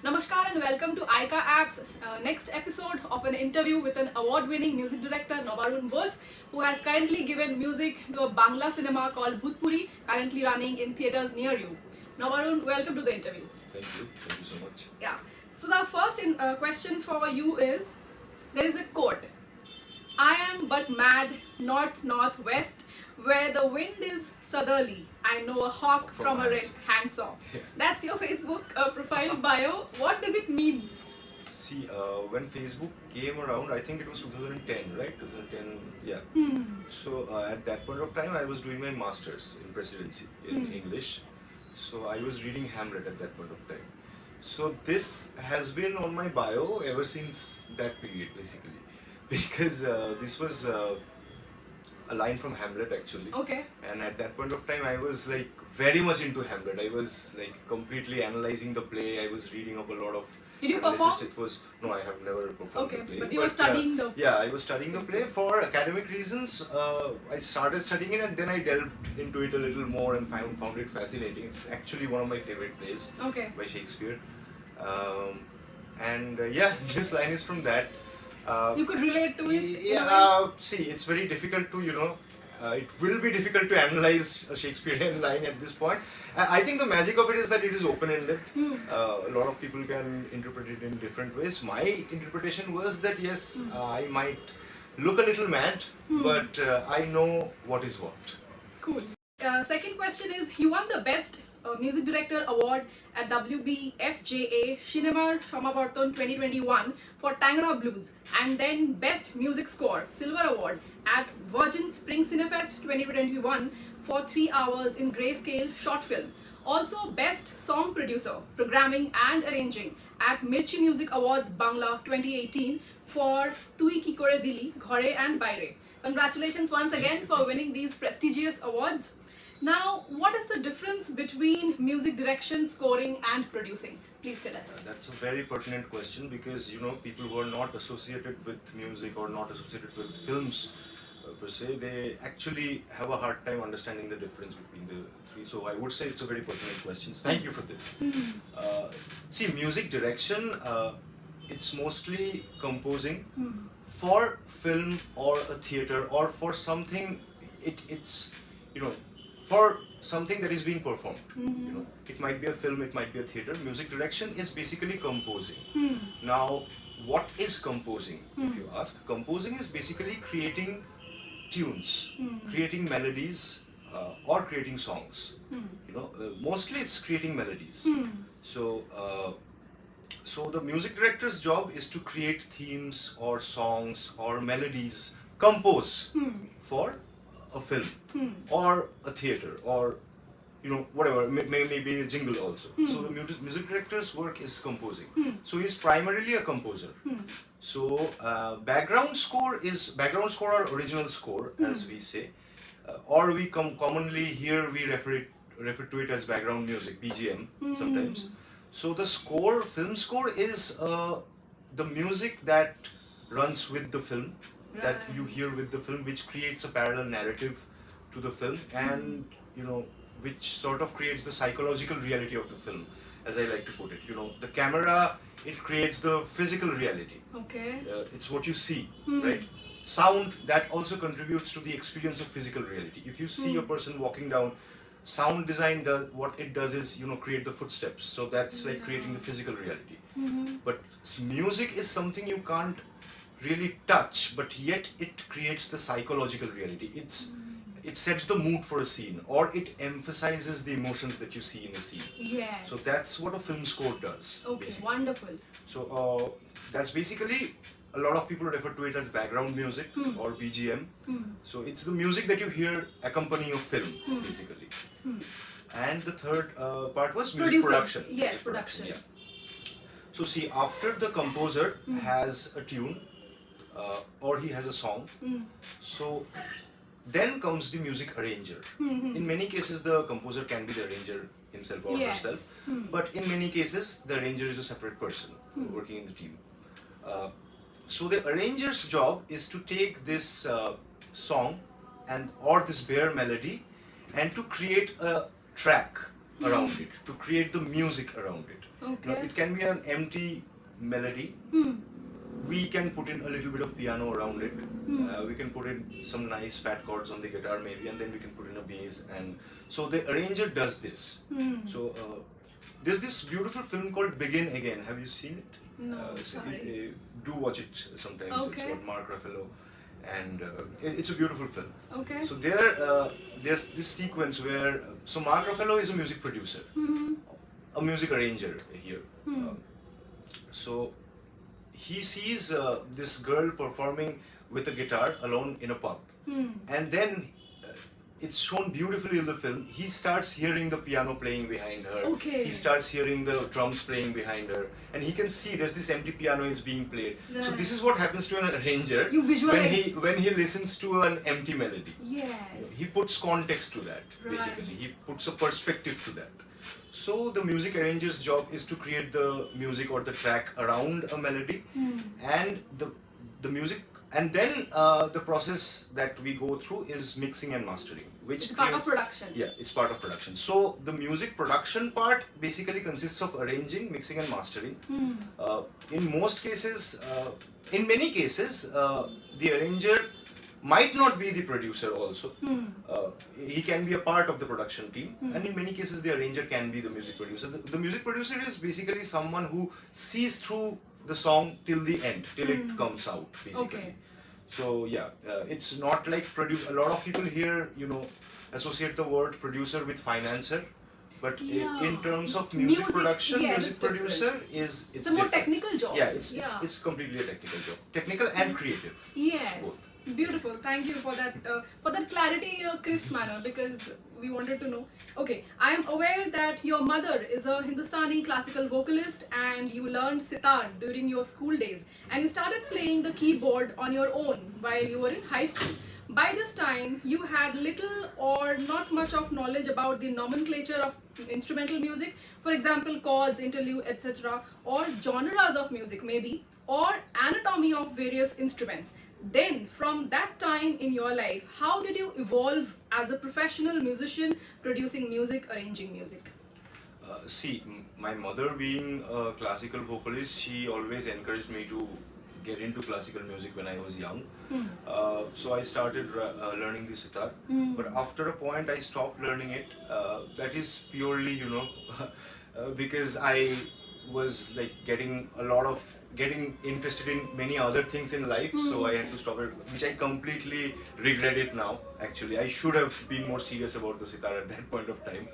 Namaskar and welcome to ICA App's next episode of an interview with an award-winning music director Nabarun Bose, who has currently given music to a Bangla cinema called Bhutpuri, currently running in theatres near you. Nabarun, welcome to the interview. Thank you so much. Yeah. So the first question for you is, there is a quote, "I am but mad, north-northwest, where the wind is southerly. I know a hawk from a red handsaw." That's your Facebook profile bio. What does it mean? See, when Facebook came around, I think it was 2010, right? 2010, yeah. So at that point of time, I was doing my masters in presidency in English. So I was reading Hamlet at that point of time. So this has been on my bio ever since that period, basically, because this was a line from Hamlet actually. Okay. And at that point of time, I was like very much into Hamlet. I was like completely analyzing the play. I was reading up a lot of. Did you analysis. perform? No, I have never performed Okay, the play. but you were studying the. Yeah, I was studying the play for academic reasons. I started studying it and then I delved into it a little more and found it fascinating. It's actually one of my favorite plays by Shakespeare. Yeah, this line is from that. You could relate to it? Yeah, see, it's very difficult to, it will be difficult to analyze a Shakespearean line at this point. I think the magic of it is that it is open-ended. A lot of people can interpret it in different ways. My interpretation was that yes, I might look a little mad, but I know what is what. Cool. Second question is, you won the Best Music Director Award at WBFJA Shinemar Shomabarton 2021 for Tangra Blues, and then Best Music Score Silver Award at Virgin Spring Cinefest 2021 for 3 hours in Grayscale Short Film. Also Best Song Producer, Programming and Arranging at Mirchi Music Awards Bangla 2018 for Tui Ki Kore Dili, Ghore and Baire. Congratulations once again for winning these prestigious awards. Now, what is the difference between music direction, scoring and producing? Please tell us. That's a very pertinent question because, people who are not associated with music or not associated with films per se, they actually have a hard time understanding the difference between the three. So I would say it's a very pertinent question. Thank you for this. See, music direction, it's mostly composing for film or a theater or for something, it's for something that is being performed. It might be a film, it might be a theater. Music direction is basically composing. Now, what is composing, if you ask? Composing is basically creating tunes, creating melodies, or creating songs. Mostly it's creating melodies. So the music director's job is to create themes or songs or melodies, compose for a film or a theater or whatever, maybe a jingle also. So the music director's work is composing. So he's primarily a composer. So background score or original score, as we say, or we commonly here we refer to it as background music, BGM sometimes. So the score, film score, is the music that runs with the film, that you hear with the film, which creates a parallel narrative to the film and which sort of creates the psychological reality of the film, as I like to put it. The camera, it creates the physical reality. Okay. It's what you see, right? Sound, that also contributes to the experience of physical reality. If you see a person walking down, sound design what it does is create the footsteps. So that's like creating the physical reality. But music is something you can't really touch, but yet it creates the psychological reality. It sets the mood for a scene, or it emphasizes the emotions that you see in a scene. Yes. So that's what a film score does. Okay, basically. wonderful. So that's basically, a lot of people refer to it as background music or BGM. So it's the music that you hear accompanying a film, basically. And the third part was music production. Yes, production. Yeah. So see, after the composer has a tune, or he has a song, so then comes the music arranger. In many cases, the composer can be the arranger himself or herself, but in many cases, the arranger is a separate person working in the team. So the arranger's job is to take this song or this bare melody and to create a track around it, to create the music around it. Okay. It can be an empty melody. We can put in a little bit of piano around it. We can put in some nice fat chords on the guitar maybe, and then we can put in a bass. And so the arranger does this. So there's this beautiful film called Begin Again. Have you seen it? No, sorry. Do watch it sometimes. Okay. It's about Mark Ruffalo, and it's a beautiful film. Okay. So there's this sequence where so Mark Ruffalo is a music producer, a music arranger here. So he sees this girl performing with a guitar alone in a pub, and then it's shown beautifully in the film. He starts hearing the piano playing behind her. Okay. He starts hearing the drums playing behind her, and he can see there's this empty piano is being played. So Right. this is what happens to an arranger You visualize. when he listens to an empty melody. Yes. He puts context to that, Right. basically. He puts a perspective to that. So the music arranger's job is to create the music or the track around a melody, and the music, and then the process that we go through is mixing and mastering, which It's part of creates- production. Yeah, it's part of production. So the music production part basically consists of arranging, mixing, and mastering. In most cases, in many cases, the arranger might not be the producer also. He can be a part of the production team, and in many cases, the arranger can be the music producer. The music producer is basically someone who sees through the song till the end, till it comes out, basically. Okay. So yeah, it's not like produce. A lot of people here, associate the word producer with financer, but Yeah. in terms of music production, yeah, music it's different. producer it's It's a more different. technical job. Yeah, it's completely a technical job, technical and creative. Yes. Both. Beautiful. Thank you for that clarity in a crisp manner, because we wanted to know. Okay, I am aware that your mother is a Hindustani classical vocalist, and you learned sitar during your school days, and you started playing the keyboard on your own while you were in high school. By this time, you had little or not much of knowledge about the nomenclature of instrumental music, for example, chords, interlude, etc., or genres of music maybe, or anatomy of various instruments. Then, from that time in your life, how did you evolve as a professional musician producing music, arranging music? My mother being a classical vocalist, she always encouraged me to get into classical music when I was young. So I started learning the sitar. But after a point, I stopped learning it. That is purely, because I was like getting interested in many other things in life, so I had to stop it, which I completely regret it now. Actually, I should have been more serious about the sitar at that point of time.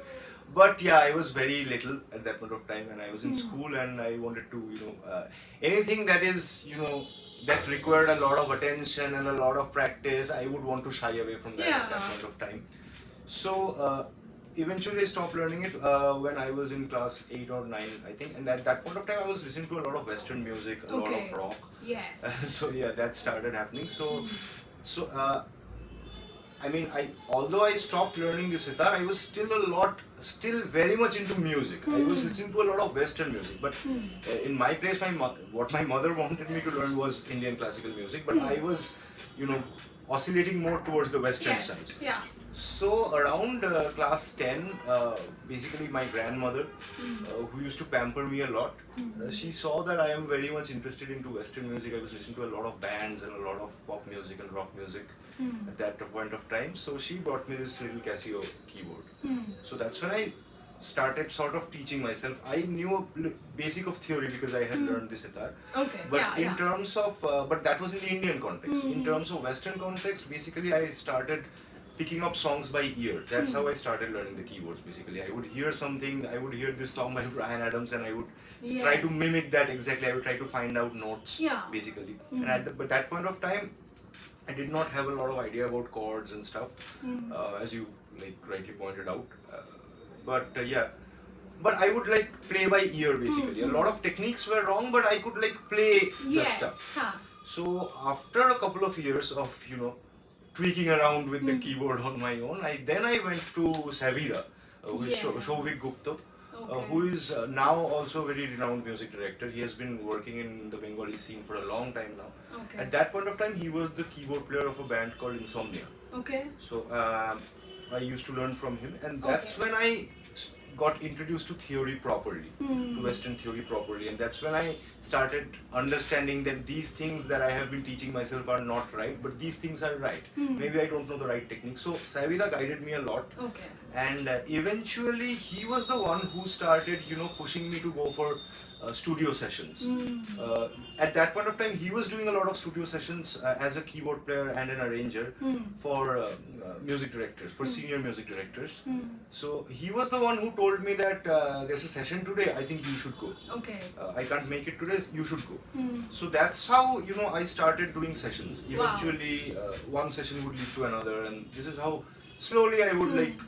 But yeah, I was very little at that point of time, and I was in school, and I wanted to, anything that is, that required a lot of attention and a lot of practice, I would want to shy away from that at that Yeah. point of time. So eventually I stopped learning it when I was in class 8 or 9, I think, and at that point of time I was listening to a lot of Western music, a lot Okay. of rock. Yes. So yeah, that started happening. Although I stopped learning the sitar, I was still very much into music. I was listening to a lot of Western music, but in my place, what my mother wanted me to learn was Indian classical music, but I was, oscillating more towards the Western Yes. side. Yeah. So around class 10, basically my grandmother, who used to pamper me a lot, she saw that I am very much interested into Western music. I was listening to a lot of bands and a lot of pop music and rock music at that point of time. So she brought me this little Casio keyboard. So that's when I started sort of teaching myself. I knew a basic of theory because I had learned the sitar. Okay. But yeah. in terms of, but that was in the Indian context. In terms of Western context, basically I started picking up songs by ear. That's how I started learning the keyboards. Basically, I would hear something. I would hear this song by Bryan Adams, and I would try to Yes. mimic that exactly. I would try to find out notes. Yeah. Basically, and but that point of time, I did not have a lot of idea about chords and stuff, as you rightly pointed out. But I would play by ear basically. A lot of techniques were wrong, but I could play the Yes. stuff. Huh. So after a couple of years of tweaking around with the keyboard on my own, I went to Savira, who is Yes. Shouvik Gupta, Okay. who is now also a very renowned music director. He has been working in the Bengali scene for a long time now. Okay. At that point of time, he was the keyboard player of a band called Insomnia. Okay. So I used to learn from him, and that's when I got introduced to theory properly, to Western theory properly, and that's when I started understanding that these things that I have been teaching myself are not right, but these things are right. Maybe I don't know the right technique. So Savida guided me a lot. Okay. And eventually he was the one who started, pushing me to go for studio sessions. At that point of time, he was doing a lot of studio sessions as a keyboard player and an arranger for music directors, for senior music directors. So he was the one who told me that there's a session today, I think you should go. Okay. I can't make it today, you should go. So that's how, I started doing sessions. Eventually, one session would lead to another, and this is how slowly I would like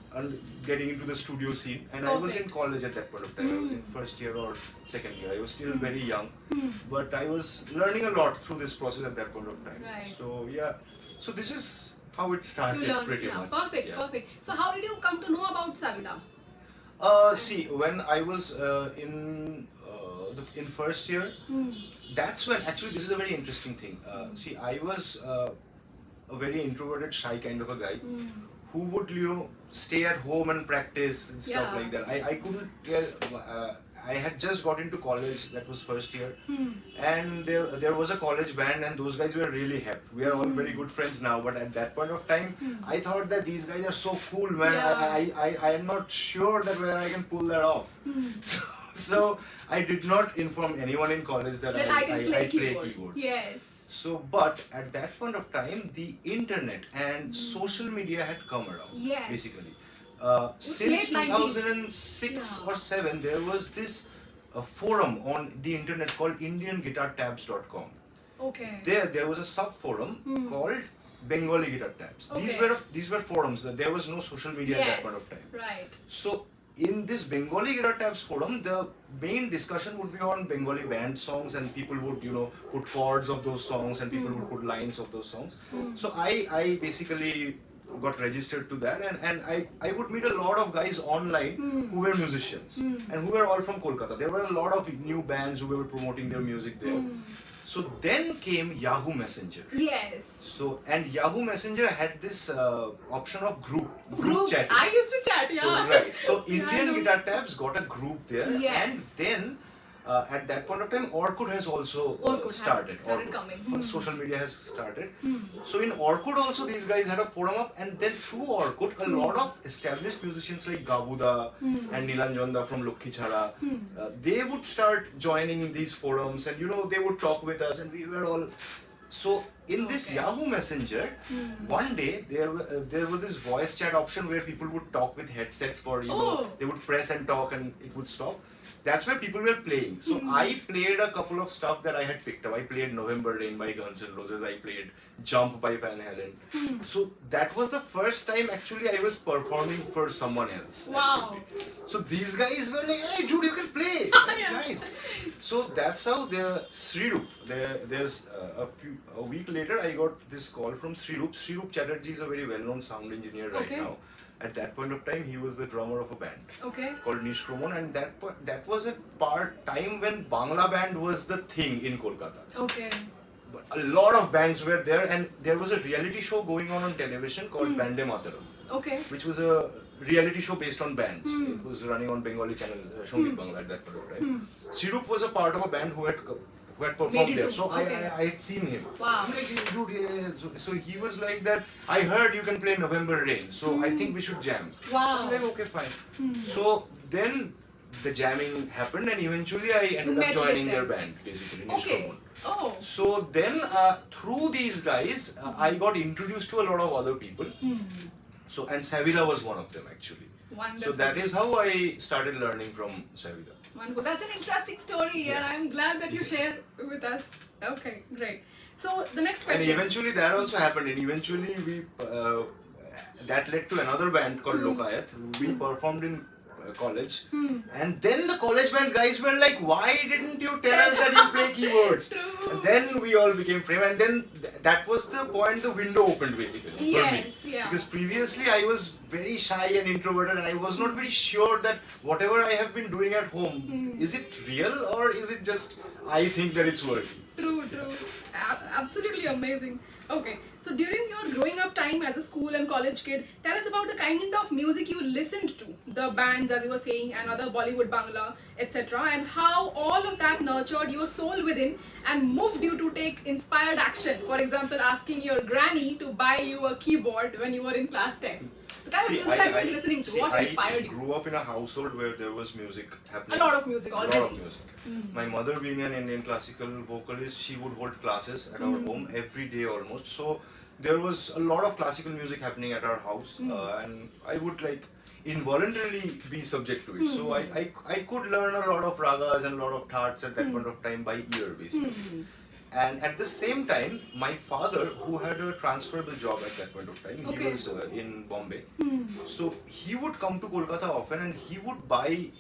getting into the studio scene. And I was in college at that point of time. I was in first year or second year. I was still very young, but I was learning a lot through this process at that point of time. Right. So yeah, so this is how it started pretty much. Perfect, perfect. So how did you come to know about Savida? See, when I was in first year, that's when actually this is a very interesting thing. See, I was a very introverted, shy kind of a guy who would stay at home and practice and stuff like that. I couldn't tell. I had just got into college, that was first year, and there was a college band, and those guys were really hip. We are all very good friends now, but at that point of time, I thought that these guys are so cool, man. I am not sure that whether I can pull that off. So I did not inform anyone in college that I play keyboards. Yes. So, but at that point of time, the internet and social media had come around. Yes. Basically, since 2006 or 7, there was this forum on the internet called IndianGuitarTabs.com. Okay. There was a sub forum called Bengali Guitar Tabs. Okay. These were forums. There was no social media at that point of time. Right. So in this Bengali Guitar Tabs forum, the main discussion would be on Bengali band songs, and people would, put chords of those songs, and people would put lines of those songs. So I basically got registered to that, and I would meet a lot of guys online who were musicians and who were all from Kolkata. There were a lot of new bands who were promoting their music there. So then came Yahoo Messenger. Yes. So, and Yahoo Messenger had this option of group chatting. I used to chat, yeah. So, right. So Indian Guitar Tabs got a group there, Yes. and then at that point of time, Orkut has also started. Started coming. Social media has started. So in Orkut also these guys had a forum up, and then through Orkut a lot of established musicians like Gabuda and Nilanjanda from Lokhichhara, they would start joining these forums, and they would talk with us, and we were all. So in this Yahoo Messenger, one day there was this voice chat option where people would talk with headsets for they would press and talk and it would stop. That's where people were playing. So I played a couple of stuff that I had picked up. I played November Rain by Guns N' Roses. I played Jump by Van Halen. So that was the first time actually I was performing for someone else. Wow. Actually. So these guys were like, hey dude, you can play. Nice. So that's how the Srirup, there's a week later I got this call from Srirup. Srirup Chatterjee is a very well-known sound engineer right now. At that point of time, he was the drummer of a band called Nishkromon, and that was a time when Bangla band was the thing in Kolkata. Okay. But a lot of bands were there, and there was a reality show going on television called Bande Mataram. Okay. Which was a reality show based on bands. It was running on Bengali channel, Shongit Bangla at that point of time. Sirup was a part of a band who had performed there. So I had seen him. Wow. I'm like, dude, yeah. So he was like that, I heard you can play November Rain, so I think we should jam. Wow. I'm like, okay, fine. So then the jamming happened, and eventually I ended up joining their band, basically, Nishkromon. Oh. So then through these guys, I got introduced to a lot of other people. So, and Savida was one of them actually. Wonderful. So that is how I started learning from Savida. Wonderful. That's an interesting story, and I'm glad that you shared with us. Okay, great. So the next question. And eventually that also happened, and eventually we that led to another band called Lokayat. We performed in college, and then the college band guys were like, why didn't you tell us that you play keyboards? True. And then we all became friends, and then that was the point the window opened basically for me. Yeah. Because previously I was very shy and introverted, and I was not very sure that whatever I have been doing at home, is it real or is it just I think that it's working? True. True. Absolutely amazing. Okay, so during your growing up time as a school and college kid, tell us about the kind of music you listened to, the bands, as you were saying, and other Bollywood, Bangla, etc., and how all of that nurtured your soul within and moved you to take inspired action. For example, asking your granny to buy you a keyboard when you were in class 10. The kind of music that you were listening to, what inspired I you? grew up in a household where there was music happening. A lot of music A already. lot of music. My mother, being an Indian classical vocalist, she would hold classes at our home every day almost. So there was a lot of classical music happening at our house, and I would like involuntarily be subject to it. So I could learn a lot of ragas and a lot of thats at that point of time by ear, basically. And at the same time, my father, who had a transferable job at that point of time, he was in Bombay. So he would come to Kolkata often, and he would buy.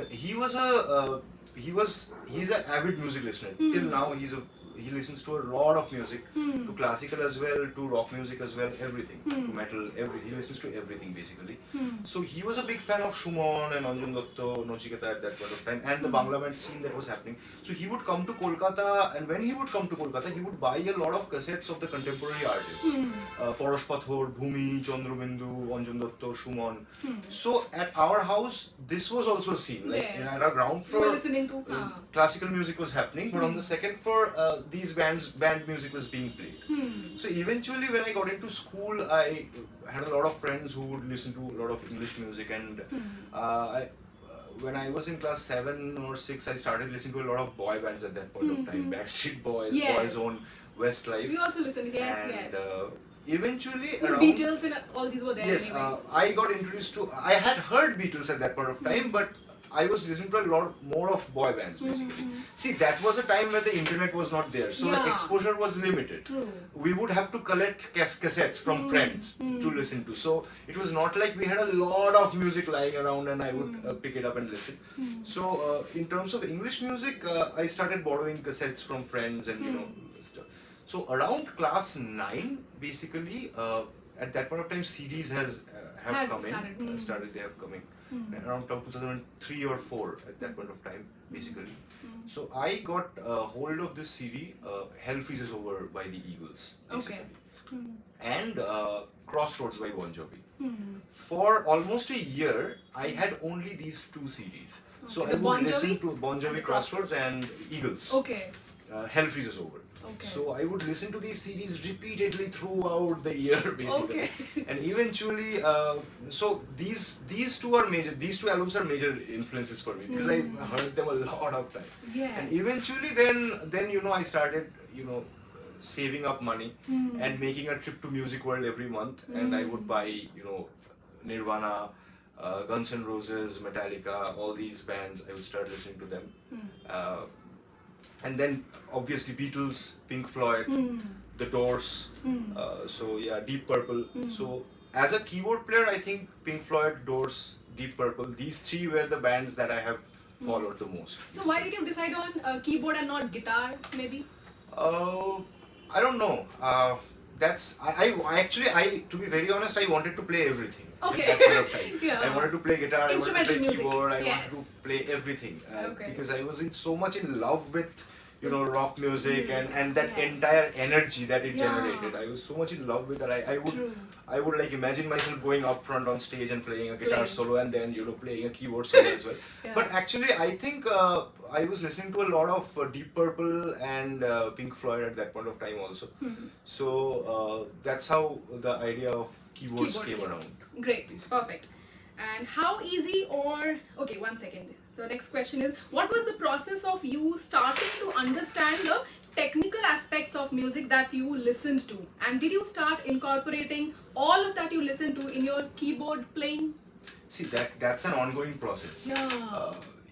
He was he's an avid music listener. Till now, he listens to a lot of music, to classical as well, to rock music as well, everything, to metal, he listens to everything basically. So he was a big fan of Shumon and Anjum Datto, Nochiketa at that point of time, and the Bangla band scene that was happening. So he would come to Kolkata, and when he would come to Kolkata, he would buy a lot of cassettes of the contemporary artists. Porosh Pathor, Bhumi, Chandrabindu, Anjum Datto, Shumon. So at our house, this was also a scene. Like at our ground floor, you were listening to classical music was happening, but on the second floor, these band music was being played. So eventually, when I got into school, I had a lot of friends who would listen to a lot of English music, and when I was in class 7 or 6, I started listening to a lot of boy bands at that point of time. Backstreet Boys, Boyzone, Westlife. We also listened, And eventually, around Beatles and all these were there. Yes, anyway. I got introduced to. I had heard Beatles at that point of time, but I was listening to a lot more of boy bands basically. See, that was a time where the internet was not there, so the exposure was limited. True. We would have to collect cassettes from friends to listen to. So it was not like we had a lot of music lying around and I would pick it up and listen. So in terms of English music, I started borrowing cassettes from friends and stuff. So around class 9, basically, at that point of time, CDs have come in. They have come in. Around 2003 or 4 at that point of time, basically. So I got hold of this CD, Hell Freezes Over by the Eagles, basically. And Crossroads by Bon Jovi. For almost a year, I had only these 2 CDs. So I would listen to Bon Jovi, Crossroads and Eagles. Hell Freezes Over. So I would listen to these CDs repeatedly throughout the year, basically. And eventually, so these two albums are major influences for me because I heard them a lot of time. And eventually, then I started saving up money and making a trip to Music World every month, and I would buy Nirvana, Guns N' Roses, Metallica, all these bands. I would start listening to them. And then obviously Beatles, Pink Floyd, The Doors, Deep Purple. So as a keyboard player, I think Pink Floyd, Doors, Deep Purple, these 3 were the bands that I have followed the most. So why did you decide on keyboard and not guitar, maybe? I don't know. To be very honest, I wanted to play everything. At that point of time. I wanted to play guitar, I wanted to play keyboard, I wanted to play everything. Because I was so much in love with rock music and that entire energy that it generated. I was so much in love with that. I would like imagine myself going up front on stage and playing a guitar solo and then playing a keyboard solo as well. But actually, I think I was listening to a lot of Deep Purple and Pink Floyd at that point of time also. So that's how the idea of keyboards came around. Great, perfect. And how easy okay, one second. The next question is, what was the process of you starting to understand the technical aspects of music that you listened to? And did you start incorporating all of that you listened to in your keyboard playing? See, that's an ongoing process.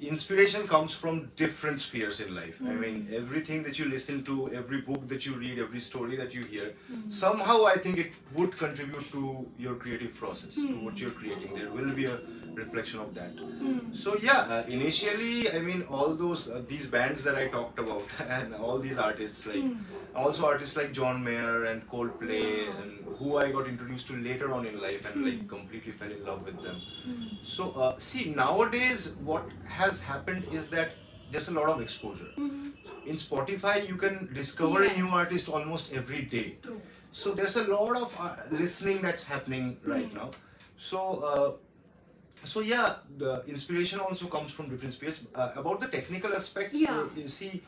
Inspiration comes from different spheres in life. I mean, everything that you listen to, every book that you read, every story that you hear, somehow I think it would contribute to your creative process, to what you're creating. There will be a reflection of that. So initially, I mean, all these bands that I talked about and all these artists, also artists like John Mayer and Coldplay, and who I got introduced to later on in life and completely fell in love with them. So see, nowadays what has happened is that there's a lot of exposure. in Spotify you can discover a new Yes. artist almost every day. True. So there's a lot of listening that's happening right now. So yeah, the inspiration also comes from different spheres. About the technical aspects, Yeah. you see,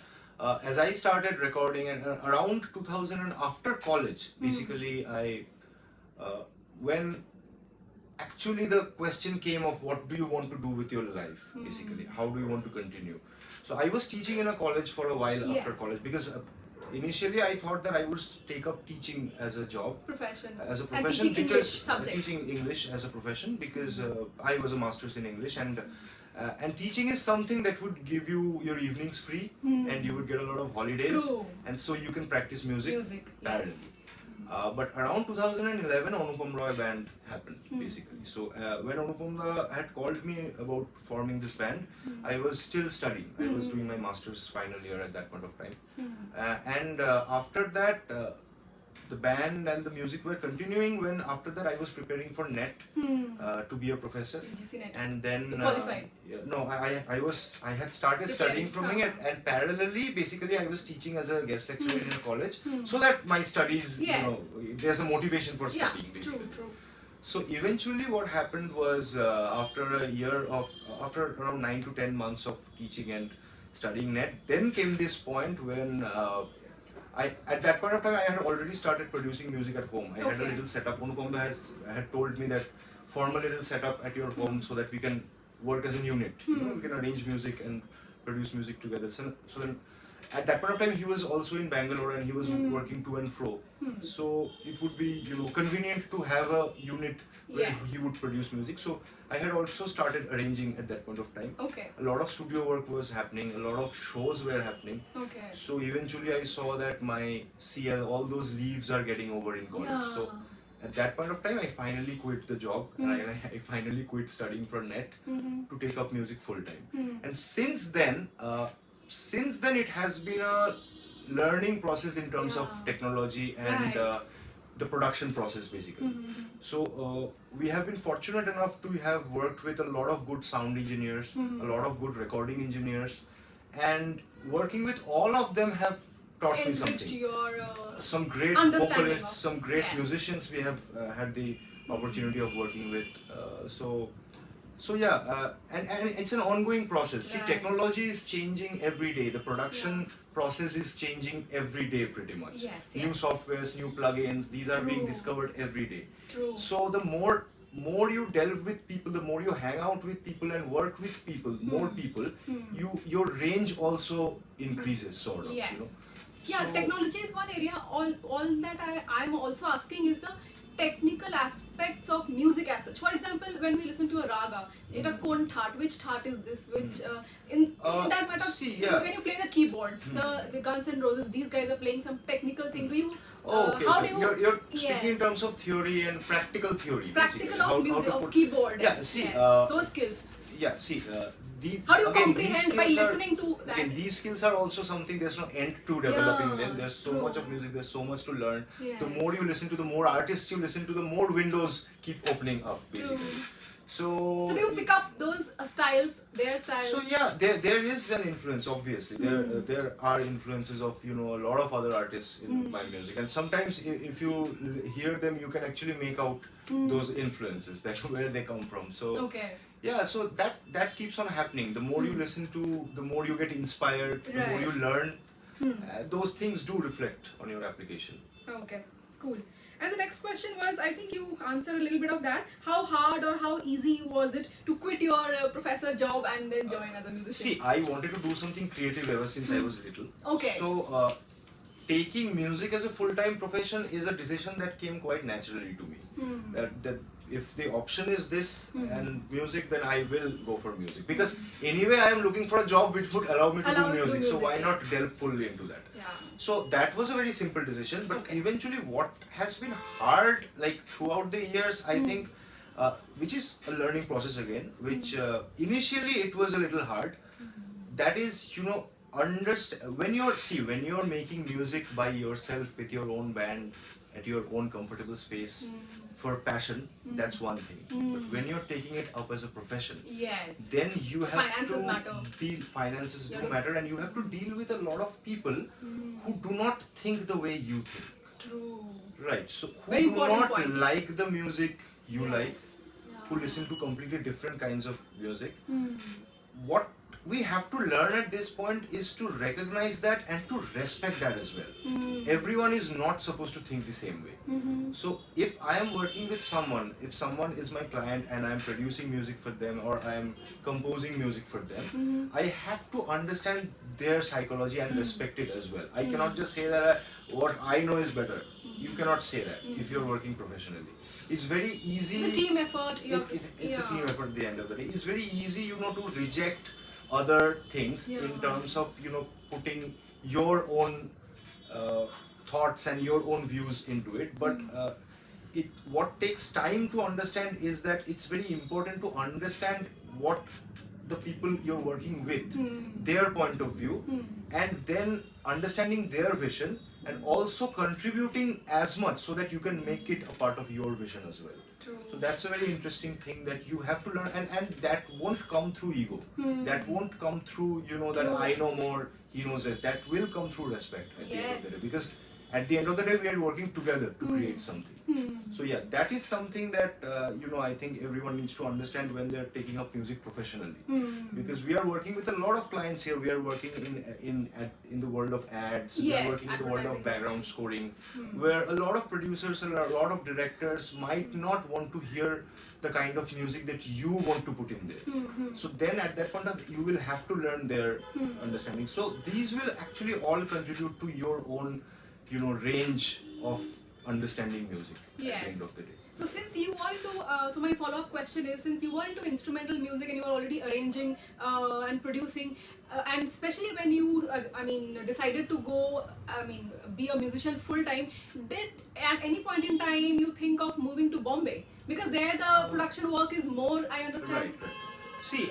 as I started recording and around 2000 and after college, basically when actually the question came of what do you want to do with your life, basically, how do you want to continue. So I was teaching in a college for a while after Yes. college because initially I thought that I would take up teaching as a job, Profession. as a And profession, teaching because English subject. teaching English as a profession, because I was a master's in English, and teaching is something that would give you your evenings free, and you would get a lot of holidays, True. and so you can practice music Music. parallelly. Yes. But around 2011, Anupam Roy band happened, basically. So when Anupam had called me about forming this band, I was still studying. I was doing my master's final year at that point of time. And after that, the band and the music were continuing. When after that I was preparing for NET to be a professor. UGC NET. And then You qualified? no, I had started Preparing. studying from it, and parallelly basically I was teaching as a guest lecturer in a college, so that my studies, Yes. there's a motivation for Yeah. studying, basically. True. So eventually what happened was, after around 9 to 10 months of teaching and studying NET, then came this point when at that point of time I had already started producing music at home. I had a Okay. little setup. Anupam had told me that form a little setup at your home so that we can work as a unit. We can arrange music and produce music together. So then at that point of time he was also in Bangalore and he was working to and fro. So it would be convenient to have a unit where Yes. he would produce music. So I had also started arranging at that point of time. Okay. A lot of studio work was happening, a lot of shows were happening. Okay. So eventually I saw that my CL, all those leaves are getting over in college. Yeah. So at that point of time, I finally quit the job and I finally quit studying for NET to take up music full time. And since then it has been a learning process in terms of Yeah. technology and Right. the production process, basically. So we have been fortunate enough to have worked with a lot of good sound engineers, a lot of good recording engineers, and working with all of them have taught me Enriched something. your Some great understanding vocalists, of- some great yes. musicians we have had the opportunity of working with. So yeah, and it's an ongoing process. See, Right. technology is changing every day. The production process is changing every day, pretty much. Yes, New yes. softwares, new plugins, these are being True. discovered every day. True. So the more you delve with people, the more you hang out with people and work with people, more people, your range also increases, sort of. Yes. Yeah, So- technology is one area. All that I'm also asking is the technical aspects of music as such. For example, when we listen to a raga, a kon thart, which thart is this? Which in that matter, see, yeah. when you play the keyboard, the Guns N' Roses, these guys are playing some technical thing. Do you? Oh, okay. How okay. do you? You're speaking in Yes. terms of theory and practical theory. Practical basically. of How music, to of put- keyboard. Yeah, see, Yes. Those skills. Yeah, see. How do you again, comprehend these by skills are- listening to that? Again, these skills are also something. There's no end to developing Yeah, them. There's so true. much of music. There's so much to learn. Yes. The more you listen to, the more artists you listen to, the more windows keep opening up. Basically. True. So. So do you pick up those styles, their styles? So yeah, there is an influence. Obviously, there are influences of a lot of other artists in my music, and sometimes if you hear them, you can actually make out those influences, that where they come from. So Okay. yeah, so that keeps on happening. The more you listen to, the more you get inspired, the more you Right. learn. Those things do reflect on your application. Okay, cool. And the next question was, I think you answered a little bit of that. How hard or how easy was it to quit your professor job and then join as a musician? See, I wanted to do something creative ever since I was little. Okay. So, taking music as a full-time profession is a decision that came quite naturally to me. That if the option is this and music, then I will go for music. Because anyway, I am looking for a job which would allow me to Allow do you to do music. So why music, not yes. delve fully into that? Yeah. So that was a very simple decision. But Okay. eventually, what has been hard, like throughout the years, I think, which is a learning process again, which initially it was a little hard. That is, when you're making music by yourself with your own band at your own comfortable space for passion, that's one thing. But when you're taking it up as a profession, Yes. then you have Finances to matter. deal. Finances You do matter, and you have to deal with a lot of people who do not think the way you think. True. Right. So who Very do important not point. like the music you like, Yes. who Yeah. listen to completely different kinds of music. What we have to learn at this point is to recognize that and to respect that as well. Everyone is not supposed to think the same way. So if I am working with someone, if someone is my client and I am producing music for them or I am composing music for them, I have to understand their psychology and respect it as well. I cannot just say that what I know is better. You cannot say that if you're working professionally. It's very easy. It's a team effort. It's a team effort at the end of the day. It's very easy, to reject other things in terms of, putting your own thoughts and your own views into it. But what takes time to understand is that it's very important to understand what the people you're working with, their point of view, and then understanding their vision and also contributing as much so that you can make it a part of your vision as well. True. So that's a very interesting thing that you have to learn, and that won't come through ego. That won't come through, that I know more, he knows less. That will come through respect at the end of the day, because at the end of the day we are working together to create something. So yeah, that is something that I think everyone needs to understand when they're taking up music professionally, because we are working with a lot of clients here. We are working in the world of ads. We are working in the world of background scoring, where a lot of producers and a lot of directors might not want to hear the kind of music that you want to put in there. So then at that point of you will have to learn their understanding. So these will actually all contribute to your own range of understanding music at the end of the day. So since you were into, so my follow-up question is, since you were into instrumental music and you were already arranging and producing, and especially when you, decided to go, be a musician full-time, did at any point in time you think of moving to Bombay? Because there the production work is more, I understand. Right. See,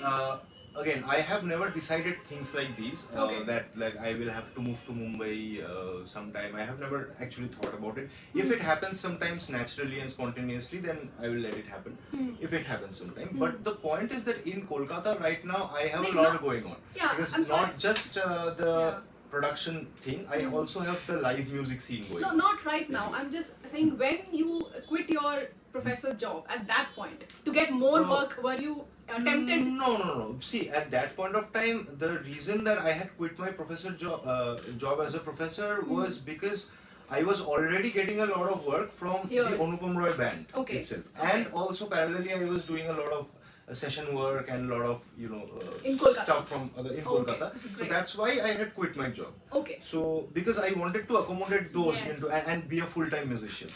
again, I have never decided things like these, that I will have to move to Mumbai sometime. I have never actually thought about it. If it happens sometimes naturally and spontaneously, then I will let it happen. If it happens sometime. But the point is that in Kolkata right now, I have a lot going on. Because not just the production thing, I also have the live music scene going. No, not right now. I'm just saying, when you quit your professor job, at that point, to get more work, were you tempted? No. See, at that point of time, the reason that I had quit my professor job as a professor was because I was already getting a lot of work from the Anupam Roy band itself. And also parallelly, I was doing a lot of session work and a lot of stuff from in Kolkata. So that's why I had quit my job. So because I wanted to accommodate those into and be a full-time musician.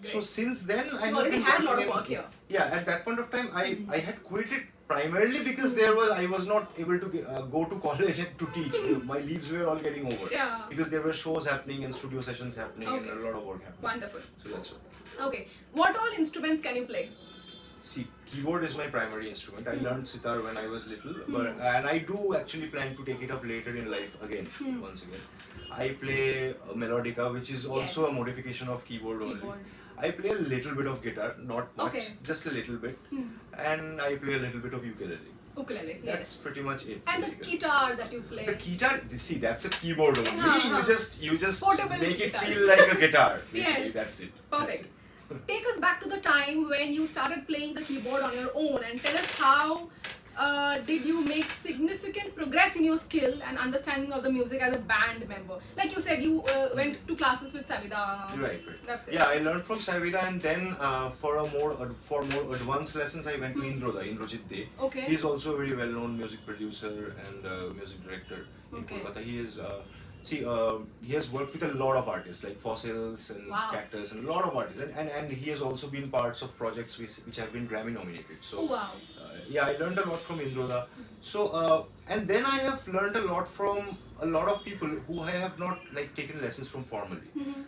So since then I have already been had a lot of working work here. Yeah, at that point of time I had quit it primarily because I was not able to go to college and to teach. My leaves were all getting over. Because there were shows happening and studio sessions happening and a lot of work happening. Wonderful. So that's what. Okay. What all instruments can you play? See, keyboard is my primary instrument. I learned sitar when I was little, and I do actually plan to take it up later in life again, once again. I play melodica, which is also a modification of keyboard only. I play a little bit of guitar, not much, just a little bit, and I play a little bit of ukulele. Ukulele, That's pretty much it. And basically. the guitar that you play? The guitar, see, that's a keyboard only. You just Portable make it guitar. feel like a guitar. Basically, that's it. Perfect. That's it. Take us back to the time when you started playing the keyboard on your own, and tell us how did you make significant progress in your skill and understanding of the music as a band member? Like you said, you went to classes with Savida. Right. That's it. Yeah, I learned from Savida, and then for more advanced lessons, I went to Indrajit De. He's also a very well-known music producer and music director in Kolkata. He is. He has worked with a lot of artists like Fossils and Cactus and a lot of artists, and he has also been parts of projects which have been Grammy nominated. So yeah, I learned a lot from Indroda. So and then I have learned a lot from a lot of people who I have not taken lessons from formally.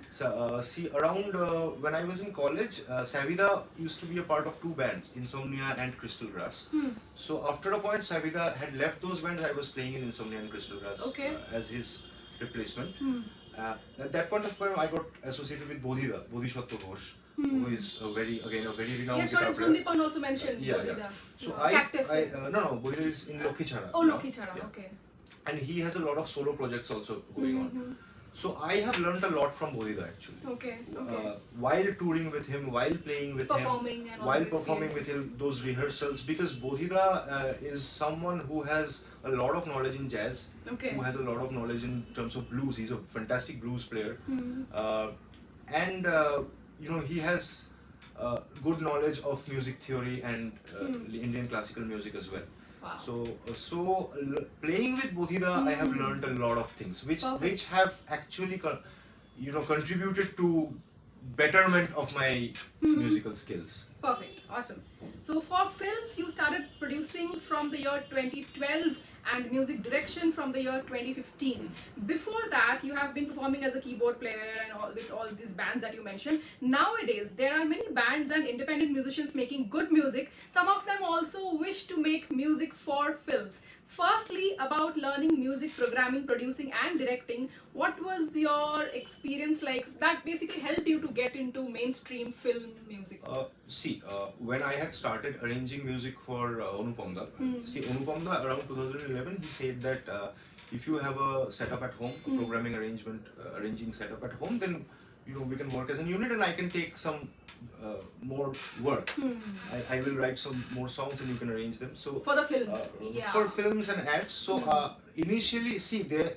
So see, around when I was in college, Savida used to be a part of two bands, Insomnia and Crystal Grass. So after a point, Savida had left those bands. I was playing in Insomnia and Crystal Grass as his replacement. At that point of time, I got associated with Bodhisattva Ghosh, who is a very renowned Yeah, guitar sorry, player. Sundipan also mentioned Yeah. Bodhida. So Cactus. no, Bohida is in Lokhichara. Oh, now. Lokhichara, Yeah. okay. And he has a lot of solo projects also going on. So I have learned a lot from Bodhida actually. Okay, okay. While touring with him, while playing with Performing him, and all while the performing with experiences. him, those rehearsals, because Bodhida is someone who has a lot of knowledge in jazz, Okay. who has a lot of knowledge in terms of blues. He's a fantastic blues player, and he has good knowledge of music theory and Indian classical music as well. Wow. So playing with Bodhida, I have learned a lot of things, which have actually contributed to betterment of my musical skills. Perfect, awesome. So for films, you started producing from the year 2012 and music direction from the year 2015. Before that, you have been performing as a keyboard player and all with all these bands that you mentioned. Nowadays, there are many bands and independent musicians making good music. Some of them also wish to make music for films. Firstly, about learning music, programming, producing and directing, what was your experience like that basically helped you to get into mainstream film music? When I had started arranging music for Anupamda, Anupamda around 2011, he said that if you have a setup at home, a programming arranging setup at home, then we can work as a unit and I can take some more work. I will write some more songs and you can arrange them. So for the films, for films and ads. So initially,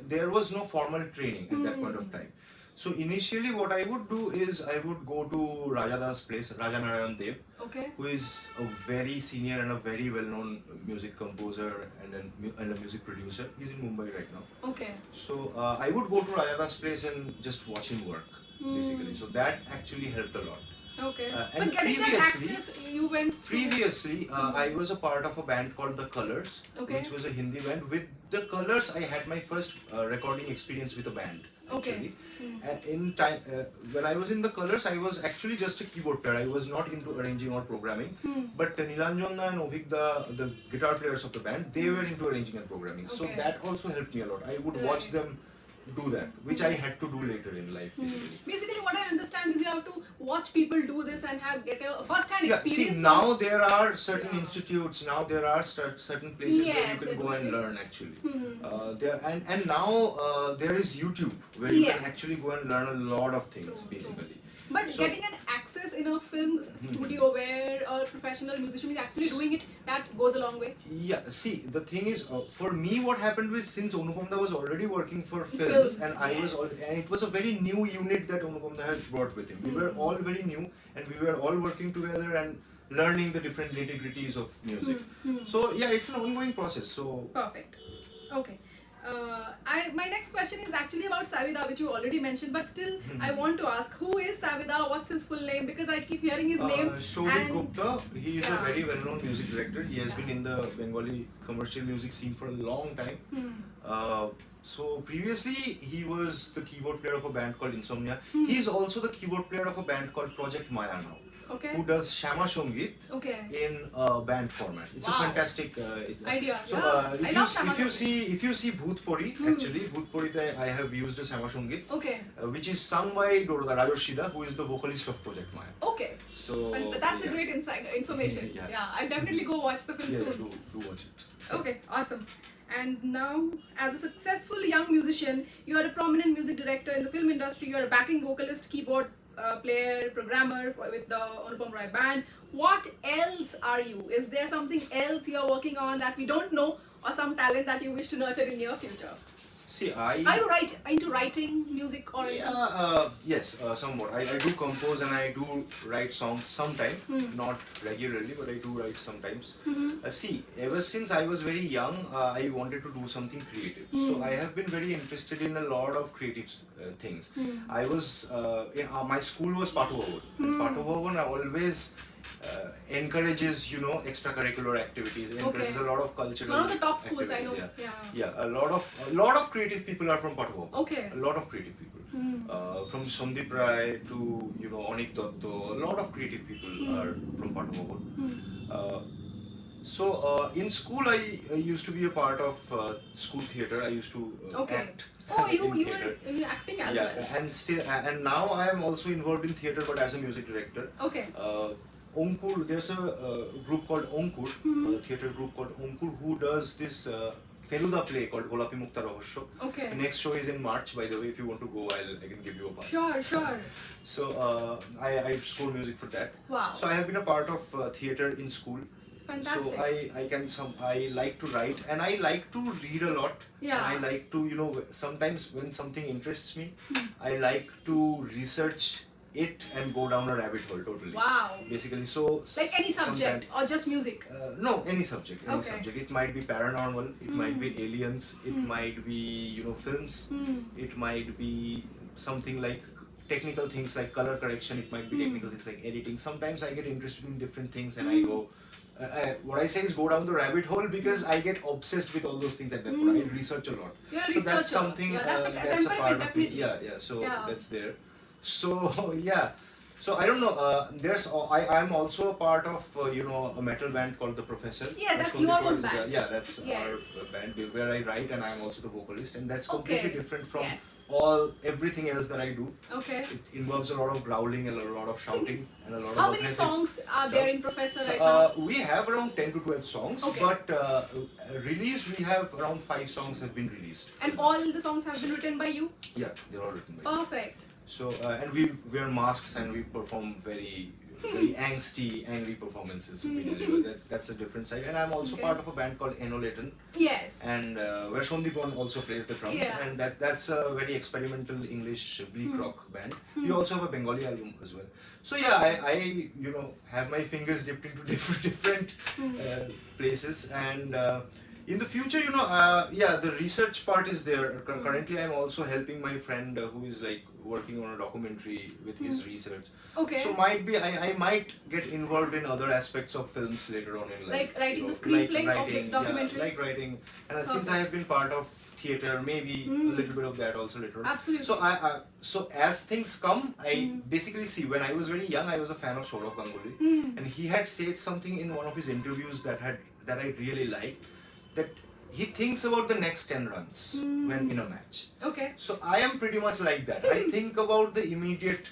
there was no formal training at that point of time. So initially, what I would do is I would go to Rajada's place, Raja Narayan Dev, who is a very senior and a very well-known music composer and a music producer. He's in Mumbai right now. Okay. So I would go to Rajada's place and just watch him work, basically. So that actually helped a lot. Okay. And but getting that access, you went through... Previously, I was a part of a band called The Colors, which was a Hindi band. With The Colors, I had my first recording experience with a band. Actually, and in time when I was in The Colors, I was actually just a keyboard player. I was not into arranging or programming. But Nilanjana and Obhigda, the guitar players of the band, they were into arranging and programming. So that also helped me a lot. I would watch them do that, which I had to do later in life. Basically, what I understand is you have to watch people do this and get a first-hand experience. See, now there are certain institutes, now there are certain places where you can go and learn actually. And now there is YouTube where you can actually go and learn a lot of things basically. But getting an access in a film studio where a professional musician is actually doing it, that goes a long way. Yeah, see, the thing is, for me, what happened was since Anupamda was already working for films, and and it was a very new unit that Anupamda had brought with him. We were all very new, and we were all working together and learning the different nitty-gritties of music. So yeah, it's an ongoing process. So perfect. Okay. My next question is actually about Savida, which you already mentioned, but still I want to ask, who is Savida? What's his full name? Because I keep hearing his name. Shobhit Gupta, he is a very well-known music director. He has been in the Bengali commercial music scene for a long time. So previously he was the keyboard player of a band called Insomnia. He is also the keyboard player of a band called Project Maya now. Who does Shama Shongit in a band format. It's a fantastic idea. So if you see Bhootpuri, actually Bhootpuri I have used a Shama Shongit, which is sung by Doroda Rajoshida, who is the vocalist of Project Maya. Okay. So and that's a great information. I'll definitely go watch the film soon. Do watch it. Okay, awesome. And now, as a successful young musician, you are a prominent music director in the film industry. You are a backing vocalist, keyboard player, programmer with the Anupam Roy band. What else are you? Is there something else you are working on that we don't know, or some talent that you wish to nurture in your future? See, are you into writing music or yes, somewhat. I do compose and I do write songs sometimes, not regularly, but I do write sometimes. See, ever since I was very young, I wanted to do something creative. So I have been very interested in a lot of creative things. I was my school was Patu Bhavan. Patu Bhavan always encourages extracurricular activities, encourages a lot of cultural. It's one of the top schools, I know. A lot of creative people are from Patu Bhavan. A lot of creative people. From Sandeep Rai to Anik Dotto, a lot of creative people are from Patu Bhavan. So in school, I used to be a part of school theatre. I used to Okay. act Oh, in you theatre. were acting as Yeah, well. and still, and now I am also involved in theatre, but as a music director. Okay. Onkur, there's a group called Onkur, a theatre group called Onkur, who does this Feluda play called Golapi Mukta Rahosyo. Okay. The next show is in March, by the way. If you want to go, I can give you a pass. Sure, sure. So I score music for that. Wow. So I have been a part of theatre in school. Fantastic. So I like to write and I like to read a lot. Yeah. And I like to, sometimes when something interests me, I like to research it and go down a rabbit hole totally. Wow. Basically, so Like any subject or just music? No, any subject. Any Okay. subject. It might be paranormal. It might be aliens. It might be films. It might be something like technical things like color correction. It might be technical things like editing. Sometimes I get interested in different things and I go. What I say is go down the rabbit hole because I get obsessed with all those things at that point. I research a lot. You're a So researcher. that's something. Yeah, that's a that's a temperament, part of me. definitely. Yeah. So Yeah. that's there. So yeah. So I don't know. I'm also a part of a metal band called The Professor. Yeah, that's Ashwin your Deol own is, band. yeah, that's Yes. our band where I write and I'm also the vocalist, and that's completely Okay. different from Yes. everything else that I do. Okay. It involves a lot of growling and a lot of shouting and a lot How of many aggressive songs are stuff. there in Professor So, right now? we have around 10 to 12 songs, Okay. but released we have around 5 songs have been released. And all the songs have been written by you? Yeah, they're all written by me. Perfect. So and we wear masks and we perform very angsty, angry performances. We deliver. That's a different side. And I'm also Okay. part of a band called Enoleton, Yes. and where Shondipon also plays the drums. Yeah. And that's a very experimental English bleak rock band. We also have a Bengali album as well. So yeah, I have my fingers dipped into different places and. In the future, the research part is there. Currently, I'm also helping my friend who is like working on a documentary with his research. Okay. So I might get involved in other aspects of films later on in life. Like writing the Like screenplay, okay, writing, documentary. yeah, like writing. And since Perfect. I have been part of theatre, maybe a little bit of that also later on. Absolutely. So as things come, I basically see when I was very young, I was a fan of Saurav Ganguly, and he had said something in one of his interviews that I really liked. That he thinks about the next 10 runs when in a match. Okay. So I am pretty much like that. I think about the immediate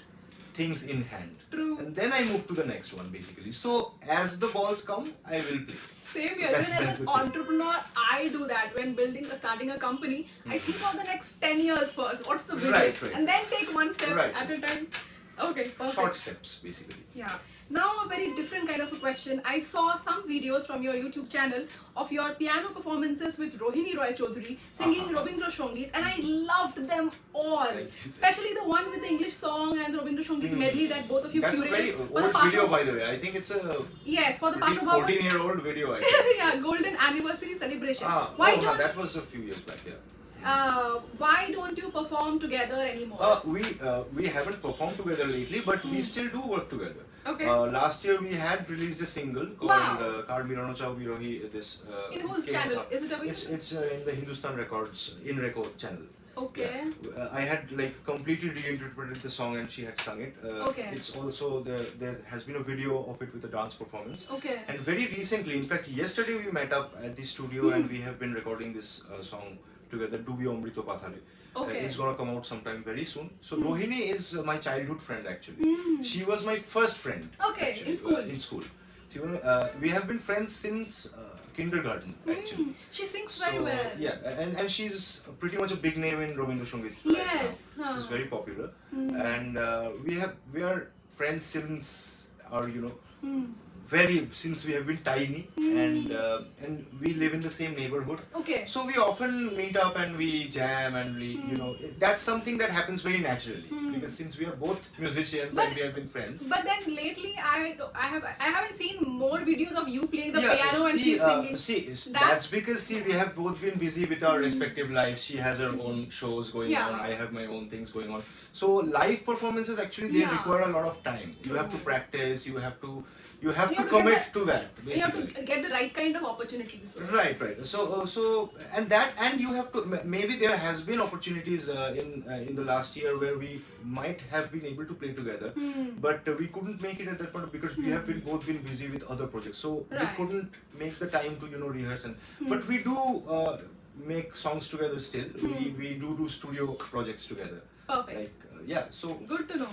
things in hand. True. And then I move to the next one basically. So as the balls come, I will play. Same here. That's- Even that's as the an thing. entrepreneur, I do that. When starting a company, I think of the next 10 years first. What's the vision? Right. And then take one step Right. at a time. Okay, perfect. Short steps basically. Yeah. Now a very different kind of a question. I saw some videos from your YouTube channel of your piano performances with Rohini Roy Chaudhary singing Robindra Songit, and I loved them all. Thank you. Especially the one with the English song and the Robindra Songit medley that both of you That's a curated very for old the video Pacho- by the way. I think it's a Yes, for the pretty Pacho Bhavan 14-year-old video I think. yeah, golden anniversary celebration. Why that was a few years back, yeah. Why don't you perform together anymore? We haven't performed together lately, but we still do work together. Okay. Last year we had released a single called Wow. Kar Mirano Chao Virohi. This In whose came channel? up. Is it available? It's in the Hindustan Records in Record channel. Okay. I had like completely reinterpreted the song and she had sung it. Okay. It's also there has been a video of it with a dance performance. Okay. And very recently, in fact, yesterday we met up at the studio and we have been recording this song together. Dubi Omrito Pathale. Okay. It's gonna come out sometime very soon. So Rohini is my childhood friend actually. She was my first friend. Okay, actually, in school. In school. We have been friends since kindergarten actually. She sings very well. Yeah, and she's pretty much a big name in Robindra Songit. Yes, Right now. She's very popular, and we are friends since our since we have been tiny, and we live in the same neighborhood. Okay. So we often meet up and we jam and we that's something that happens very naturally because since we are both musicians But- and we have been friends. But then lately, I haven't seen more videos of you playing the piano and she's singing. That's because we have both been busy with our respective lives. She has her own shows going Yeah. on. I have my own things going on. So live performances actually they Yeah. require a lot of time. You have to practice. You have to commit to that, you have basically. to get the right kind of opportunities. Right. So and you have to, maybe there has been opportunities in the last year where we might have been able to play together, but we couldn't make it at that point because we have been both been busy with other projects, so we couldn't make the time to rehearse. And but we do make songs together still. We do studio projects together. Perfect. Like yeah, so good to know.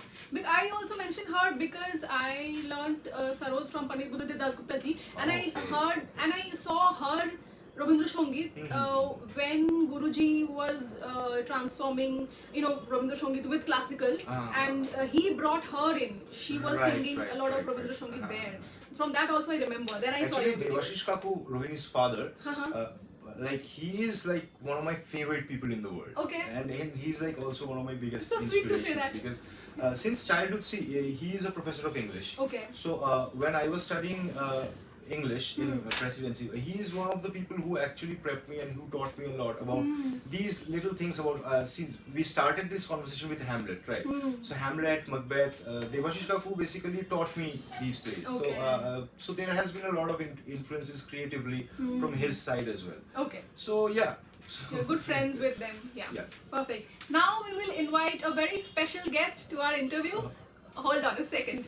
I also mentioned her because I learned Saroj from Pandit Buddhadev Das Gupta ji, and I heard and I saw her Rabindra Sangeet when Guruji was transforming, Rabindra Sangeet with classical, and he brought her in. She was singing a lot of Rabindra Sangeet there. From that also I remember. Then I saw you. Actually, Devashish Kaku, Rohini's father, like he is like one of my favorite people in the world. Okay. And he's like also one of my biggest So sweet inspirations, to say that. because since childhood, he is a professor of English. Okay. So when I was studying English in presidency, he is one of the people who actually prepped me and who taught me a lot about these little things about since we started this conversation with Hamlet, right? So Hamlet, Macbeth, Devashish Kaku basically taught me these plays. Okay. So there has been a lot of influences creatively from his side as well. Okay. So yeah. You're good friends with them. Yeah. Perfect. Now we will invite a very special guest to our interview. Hold on a second.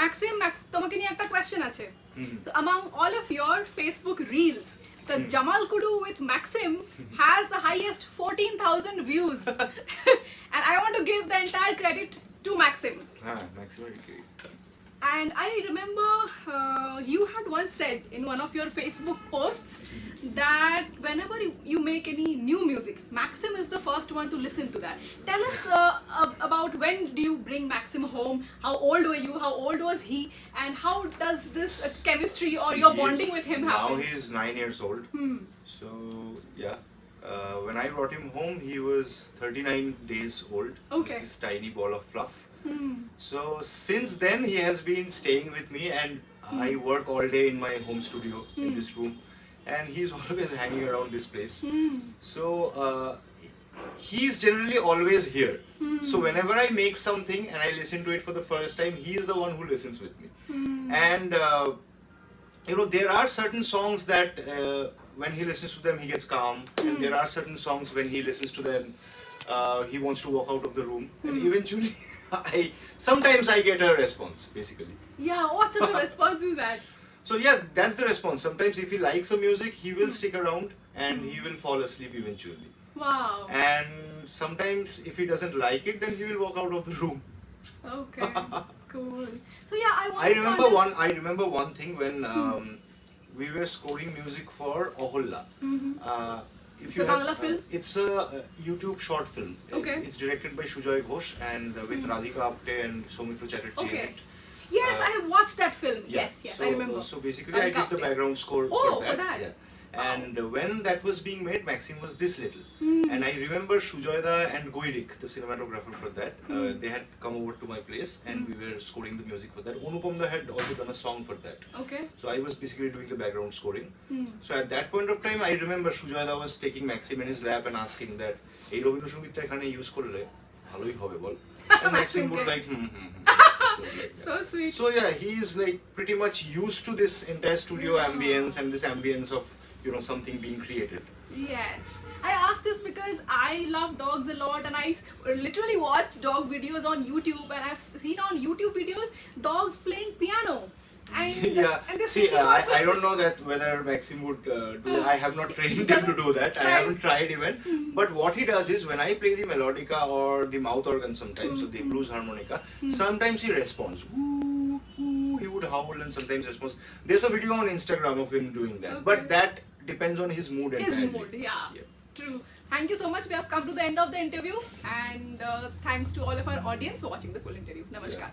Maxim, তোমাকে নিয়ে একটা question আছে. So among all of your Facebook reels, the Jamal Kudu with Maxim has the highest 14,000 views. And I want to give the entire credit to Maxim. Maxim. And I remember you had once said in one of your Facebook posts that whenever you make any new music, Maxim is the first one to listen to that. Tell us about when do you bring Maxim home? How old were you? How old was he? And how does this chemistry or your bonding with him happen? Now he's 9 years old. So yeah. When I brought him home, he was 39 days old. Okay. This tiny ball of fluff. So since then he has been staying with me, and I work all day in my home studio in this room, and he's always hanging around this place. So he's generally always here. So whenever I make something and I listen to it for the first time, he is the one who listens with me. And there are certain songs that when he listens to them he gets calm, and there are certain songs when he listens to them he wants to walk out of the room, and eventually sometimes I get a response, basically. Yeah, what sort of response is that? So yeah, that's the response. Sometimes if he likes a music, he will stick around and he will fall asleep eventually. Wow. And sometimes if he doesn't like it, then he will walk out of the room. Okay. Cool. So yeah, I remember one thing when we were scoring music for Oholla. If you Bangla film? It's a YouTube short film. Okay. It's directed by Sujoy Ghosh and with Radhika Apte and Soumitra Chatterjee. Okay. In it. Yes, I have watched that film. Yes, So, I remember. So basically, I did the background score for that. Yeah. And when that was being made, Maxim was this little. And I remember Sujoyda and Goirik, the cinematographer for that, they had come over to my place and we were scoring the music for that. Onupamda had also done a song for that. Okay. So I was basically doing the background scoring. So at that point of time, I remember Sujoyda was taking Maxim in his lap and asking that, "Ei Robindra Sangeeta ekhane use korle bhaloi hobe bol." And Maxim would like, So sweet. So yeah, he is like pretty much used to this entire studio ambience and this ambience of something being created. Yes. I asked this because I love dogs a lot, and I literally watch dog videos on YouTube, and I've seen on YouTube videos dogs playing piano. And, and see, I don't know that whether Maxim would do that. I have not trained him to do that. I haven't tried even. But what he does is when I play the melodica or the mouth organ sometimes, so the blues harmonica, sometimes he responds. Woo, woo, he would howl and sometimes responds. There's a video on Instagram of him doing that. But that depends on his mood entirely. His mood, yeah. True. Thank you so much. We have come to the end of the interview, and thanks to all of our audience for watching the full interview. Namaskar.